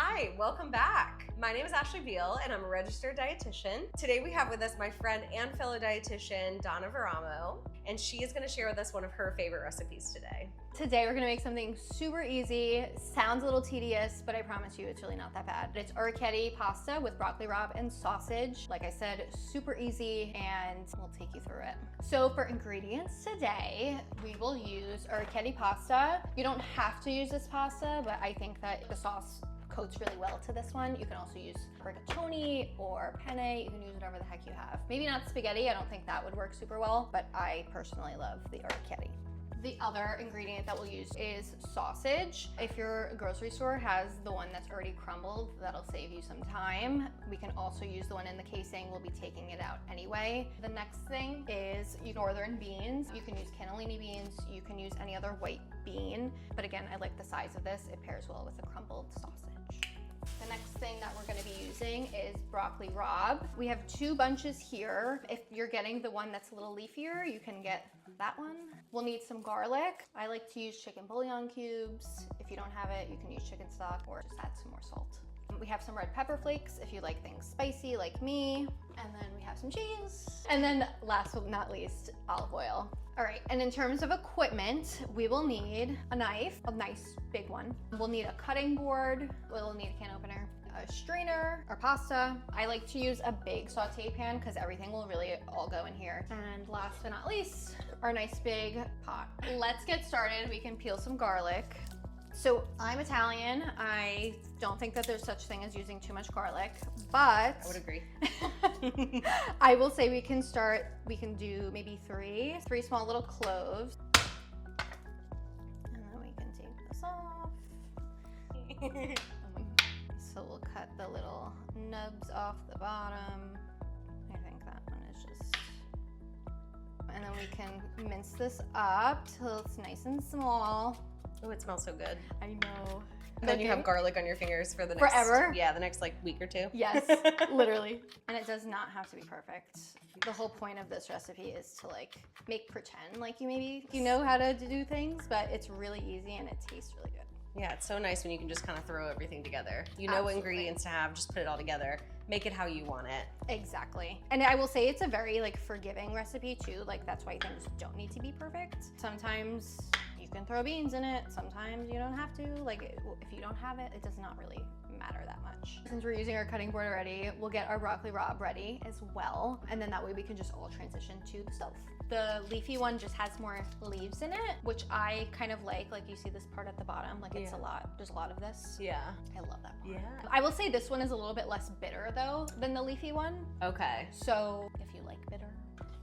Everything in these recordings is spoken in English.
Hi, welcome back. My name is Ashley Beal and I'm a registered dietitian. Today we have with us my friend and fellow dietitian, Donna Varamo, and she is gonna share with us one of her favorite recipes today. Today we're gonna make something super easy. Sounds a little tedious, but I promise you it's really not that bad. It's orecchiette pasta with broccoli rabe and sausage. Like I said, super easy, and we'll take you through it. So for ingredients today, we will use orecchiette pasta. You don't have to use this pasta, but I think that the sauce coats really well to this one. You can also use rigatoni or penne. You can use whatever the heck you have. Maybe not spaghetti. I don't think that would work super well, but I personally love the orecchiette. The other ingredient that we'll use is sausage. If your grocery store has the one that's already crumbled, that'll save you some time. We can also use the one in the casing. We'll be taking it out anyway. The next thing is northern beans. You can use cannellini beans. You can use any other white bean. But again, I like the size of this. It pairs well with the crumbled sausage. The next thing that we're gonna be using is broccoli rabe. We have 2 bunches here. If you're getting the one that's a little leafier, you can get that one. We'll need some garlic. I like to use chicken bouillon cubes. If you don't have it, you can use chicken stock or just add some more salt. We have some red pepper flakes if you like things spicy like me. And then we have some cheese. And then last but not least, olive oil. All right, and in terms of equipment, we will need a knife, a nice big one. We'll need a cutting board. We'll need a can opener, a strainer, our pasta. I like to use a big saute pan because everything will really all go in here. And last but not least, our nice big pot. Let's get started. We can peel some garlic. So I'm Italian. I don't think that there's such thing as using too much garlic, but I would agree. I will say we can do maybe three small little cloves. And then we can take this off. So we'll cut the little nubs off the bottom. I think that one is just, and then we can mince this up till it's nice and small. Oh, it smells so good. I know. And then you have garlic on your fingers for the next forever. Yeah, the next like week or 2. Yes, literally. And it does not have to be perfect. The whole point of this recipe is to like make pretend like you know how to do things, but it's really easy and it tastes really good. Yeah, it's so nice when you can just kind of throw everything together. You know what ingredients to have, just put it all together. Make it how you want it. Exactly. And I will say it's a very like forgiving recipe too. Like that's why things don't need to be perfect. Sometimes you can throw beans in it. Sometimes you don't have to. Like if you don't have it, it does not really matter that much. Since we're using our cutting board already, we'll get our broccoli rabe ready as well. And then that way we can just all transition to the stove. The leafy one just has more leaves in it, which I kind of like you see this part at the bottom, like it's a lot, there's a lot of this. Yeah. I love that part. Yeah. I will say this one is a little bit less bitter though than the leafy one. Okay. So if you like bitter.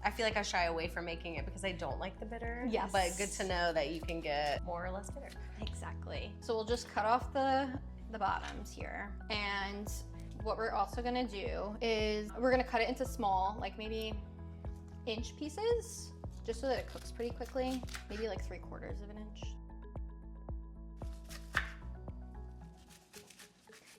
I feel like I shy away from making it because I don't like the bitter. Yes. But good to know that you can get more or less bitter. Exactly. So we'll just cut off the bottoms here. And what we're also gonna do is we're gonna cut it into small, like maybe inch pieces, just so that it cooks pretty quickly, maybe like 3/4 of an inch.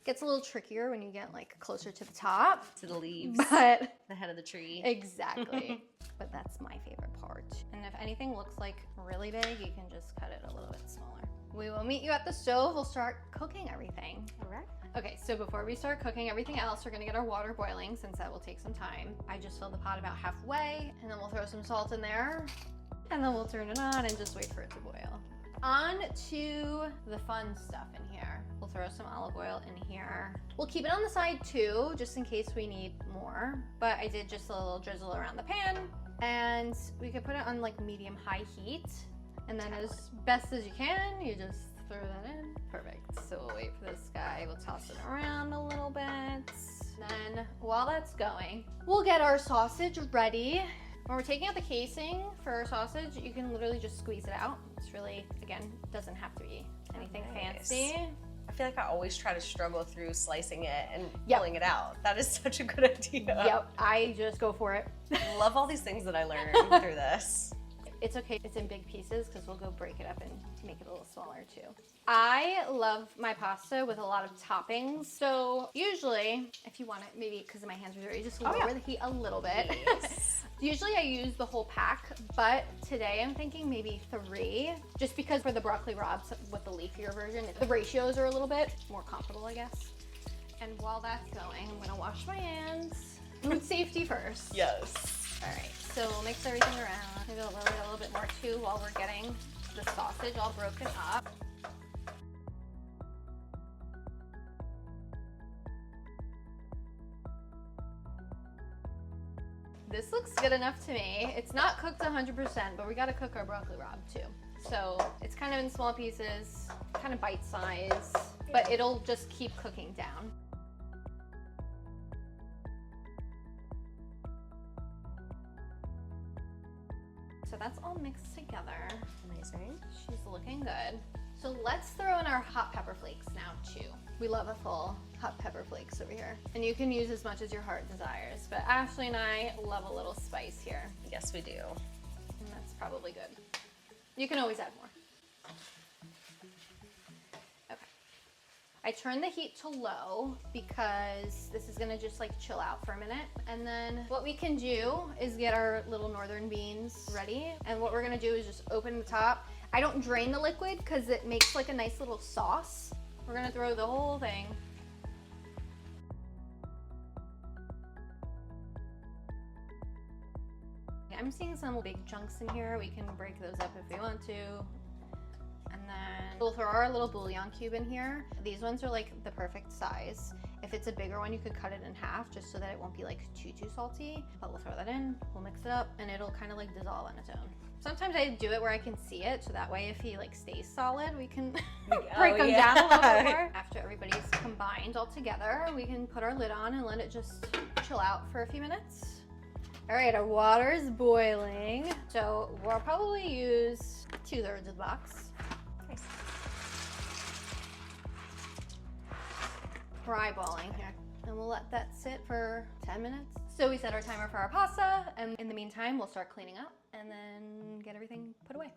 Gets a little trickier when you get like closer to the top. To the leaves, but the head of the tree. Exactly. But that's my favorite part. And if anything looks like really big, you can just cut it a little bit smaller. We will meet you at the stove. We'll start cooking everything. All right. Okay, so before we start cooking everything else, we're gonna get our water boiling since that will take some time. I just filled the pot about halfway, and then we'll throw some salt in there, and then we'll turn it on and just wait for it to boil. On to the fun stuff in here. We'll throw some olive oil in here. We'll keep it on the side too, just in case we need more, but I did just a little drizzle around the pan, and we could put it on like medium-high heat, and then as best as you can, you just throw that in. Perfect. So we'll wait for this guy. We'll toss it around a little bit. Then while that's going, we'll get our sausage ready. When we're taking out the casing for our sausage, you can literally just squeeze it out. It's really, again, doesn't have to be anything fancy. I feel like I always try to struggle through slicing it and pulling it out. That is such a good idea. Yep, I just go for it. Love all these things that I learned through this. It's okay, it's in big pieces because we'll go break it up and make it a little smaller too. I love my pasta with a lot of toppings. So usually, if you want it, maybe because my hands are dirty, just lower the heat a little bit. Yes. Usually I use the whole pack, but today I'm thinking maybe 3, just because for the broccoli rabes with the leafier version, the ratios are a little bit more comfortable, I guess. And while that's going, I'm gonna wash my hands. Food safety first. Yes. All right, so we'll mix everything around. Maybe I'll lower it a little bit more too while we're getting the sausage all broken up. This looks good enough to me. It's not cooked 100%, but we gotta cook our broccoli rabe too. So it's kind of in small pieces, kind of bite size, but it'll just keep cooking down. So that's all mixed together. Amazing. She's looking good. So let's throw in our hot pepper flakes now too. We love a full hot pepper flakes over here. And you can use as much as your heart desires, but Ashley and I love a little spice here. Yes, we do. And that's probably good. You can always add more. Okay. I turned the heat to low because this is gonna just like chill out for a minute. And then what we can do is get our little northern beans ready. And what we're gonna do is just open the top. I don't drain the liquid because it makes like a nice little sauce. We're gonna throw the whole thing. I'm seeing some big chunks in here. We can break those up if we want to. And then we'll throw our little bouillon cube in here. These ones are like the perfect size. If it's a bigger one, you could cut it in half just so that it won't be like too salty. But we'll throw that in, we'll mix it up, and it'll kind of like dissolve on its own. Sometimes I do it where I can see it, so that way if he like stays solid, we can break them down a little bit more. After everybody's combined all together, we can put our lid on and let it just chill out for a few minutes. All right, our water is boiling. So we'll probably use 2/3 of the box. Nice. We're eyeballing here. And we'll let that sit for 10 minutes. So we set our timer for our pasta, and in the meantime, we'll start cleaning up and then get everything put away.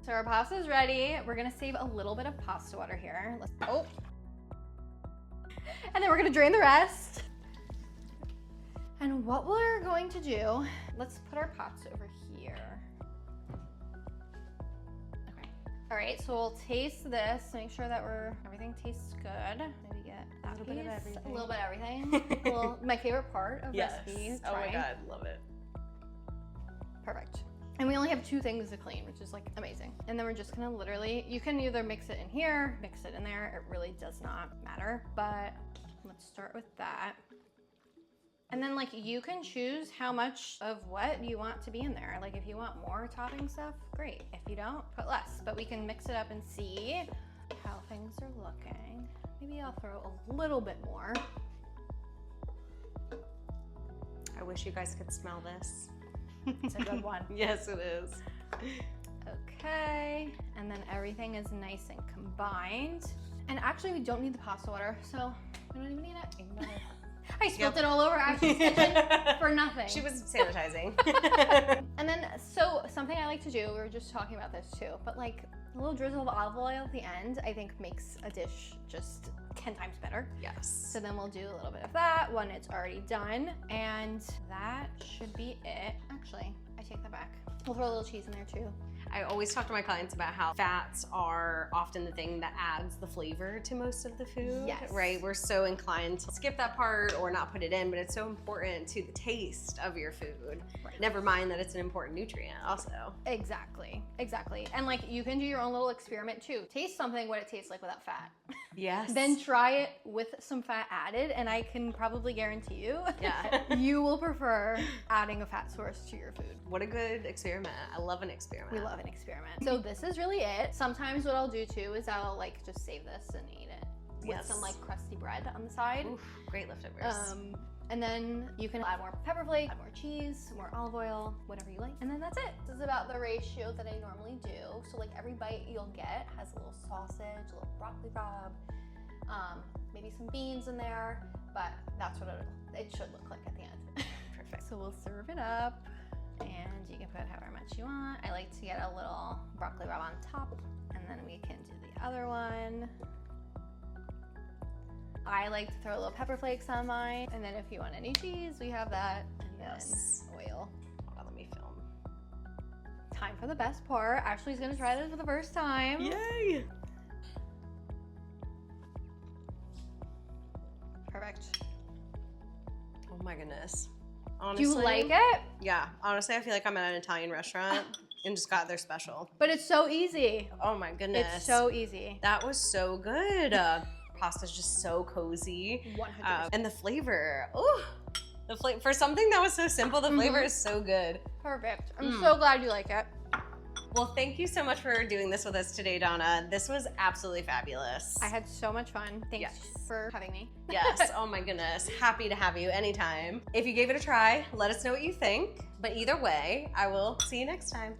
So our pasta is ready. We're gonna save a little bit of pasta water here. And then we're gonna drain the rest. And what we're going to do, let's put our pots over here. Okay. All right, so we'll taste this, make sure that everything tastes good. Maybe get a little bit of everything. A little bit of everything. Well, my favorite part of recipes. Oh my God, love it. Perfect. And we only have 2 things to clean, which is like amazing. And then we're just gonna literally, you can either mix it in here, mix it in there. It really does not matter, but let's start with that. And then like you can choose how much of what you want to be in there. Like if you want more topping stuff, great. If you don't, put less. But we can mix it up and see how things are looking. Maybe I'll throw a little bit more. I wish you guys could smell this. It's a good one. Yes, it is. Okay, and then everything is nice and combined. And actually we don't need the pasta water, so we don't even need it. I spilled it all over Ashley's kitchen for nothing. She was sanitizing. And then, so something I like to do, we were just talking about this too, but like a little drizzle of olive oil at the end, I think makes a dish just 10 times better. Yes. So then we'll do a little bit of that when it's already done. And that should be it. Actually, I take that back. We'll throw a little cheese in there too. I always talk to my clients about how fats are often the thing that adds the flavor to most of the food. Yes. Right? We're so inclined to skip that part or not put it in, but it's so important to the taste of your food. Right. Never mind that it's an important nutrient also. Exactly, exactly. And like you can do your own little experiment too. Taste something what it tastes like without fat. Yes. then try it with some fat added, and I can probably guarantee you, Yeah. you will prefer adding a fat source to your food. What a good experiment. I love an experiment. We love an experiment. So this is really it. Sometimes what I'll do too is I'll like just save this and eat it with some like crusty bread on the side. Oof, great leftovers. And then you can add more pepper flake, add more cheese, more olive oil, whatever you like. And then that's it. This is about the ratio that I normally do. So like every bite you'll get has a little sausage, a little broccoli rabe, maybe some beans in there, but that's what it should look like at the end. Perfect. So we'll serve it up, and you can put however much you want. I like to get a little broccoli rabe on top, and then we can do the other one. I like to throw a little pepper flakes on mine, and then if you want any cheese, we have that, and then oil. Hold on, let me film. Time for the best part. Ashley's gonna try this for the first time. Yay! Perfect. Oh my goodness. Honestly, Do you like it? Yeah, honestly, I feel like I'm at an Italian restaurant and just got their special. But it's so easy. Oh my goodness. It's so easy. That was so good. Pasta's just so cozy. 100%. And the flavor, ooh, for something that was so simple, the flavor is so good. Perfect. I'm so glad you like it. Well, thank you so much for doing this with us today, Donna. This was absolutely fabulous. I had so much fun. Thanks for having me. Yes, oh my goodness. Happy to have you anytime. If you gave it a try, let us know what you think. But either way, I will see you next time.